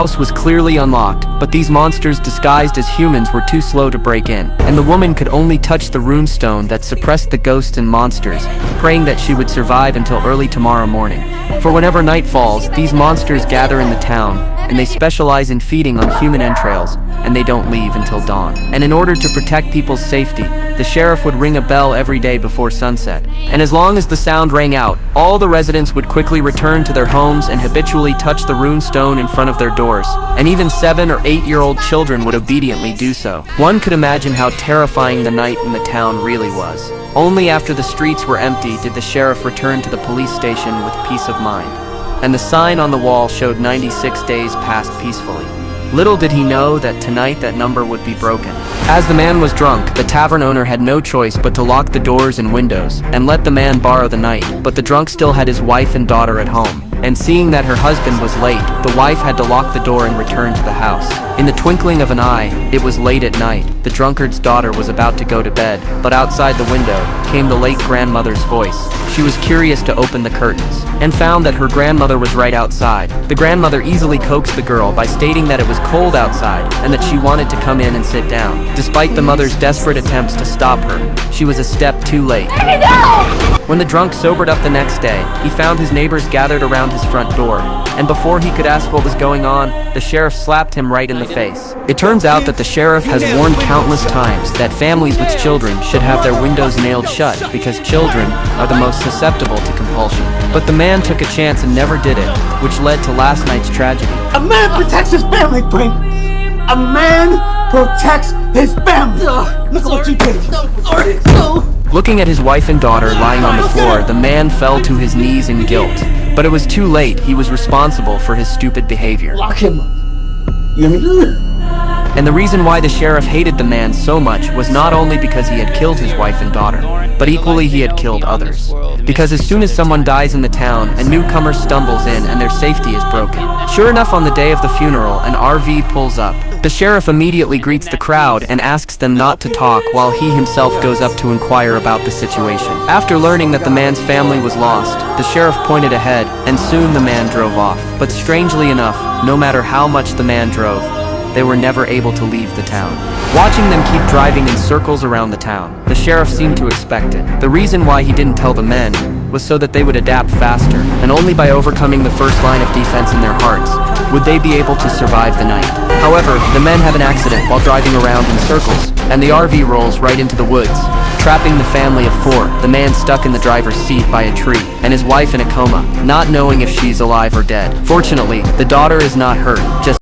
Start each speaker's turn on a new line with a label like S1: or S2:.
S1: house was clearly unlocked, but these monsters disguised as humans were too slow to break in, and the woman could only touch the runestone that suppressed the ghosts and monsters, praying that she would survive until early tomorrow morning. For whenever night falls, these monsters gather in the town, and they specialize in feeding on human entrails, and they don't leave until dawn. And in order to protect people's safety, the sheriff would ring a bell every day before sunset. And as long as the sound rang out, all the residents would quickly return to their homes and habitually touch the runestone in front of their doors. And even 7 or 8-year-old children would obediently do so. One could imagine how terrifying the night in the town really was. Only after the streets were empty did the sheriff return to the police station with peace of mind. And the sign on the wall showed 96 days passed peacefully. Little did he know that tonight that number would be broken. As the man was drunk, the tavern owner had no choice but to lock the doors and windows, and let the man borrow the night. But the drunk still had his wife and daughter at home. And seeing that her husband was late, the wife had to lock the door and return to the house. In the twinkling of an eye, it was late at night. The drunkard's daughter was about to go to bed, but outside the window came the late grandmother's voice. She was curious to open the curtains, and found that her grandmother was right outside. The grandmother easily coaxed the girl by stating that it was cold outside, and that she wanted to come in and sit down. Despite the mother's desperate attempts to stop her, she was a step too late. When the drunk sobered up the next day, he found his neighbors gathered around his front door, and before he could ask what was going on, the sheriff slapped him right in the face. It turns out that the sheriff has warned countless times that families with children should have their windows nailed shut because children are the most susceptible to compulsion. But the man took a chance and never did it, which led to last night's tragedy.
S2: A man protects his family, Frank! A man protects his family! Look at what you did! No.
S1: Looking at his wife and daughter lying on the floor, the man fell to his knees in guilt. But it was too late. He was responsible for his stupid behavior.
S2: Lock him up. You hear me?
S1: And the reason why the sheriff hated the man so much was not only because he had killed his wife and daughter, but equally he had killed others. Because as soon as someone dies in the town, a newcomer stumbles in and their safety is broken. Sure enough, on the day of the funeral, an RV pulls up. The sheriff immediately greets the crowd and asks them not to talk while he himself goes up to inquire about the situation. After learning that the man's family was lost, the sheriff pointed ahead, and soon the man drove off. But strangely enough, no matter how much the man drove, they were never able to leave the town. Watching them keep driving in circles around the town, the sheriff seemed to expect it. The reason why he didn't tell the men was so that they would adapt faster, and only by overcoming the first line of defense in their hearts would they be able to survive the night. However, the men have an accident while driving around in circles, and the RV rolls right into the woods, trapping the family of 4, the man stuck in the driver's seat by a tree, and his wife in a coma, not knowing if she's alive or dead. Fortunately, the daughter is not hurt, just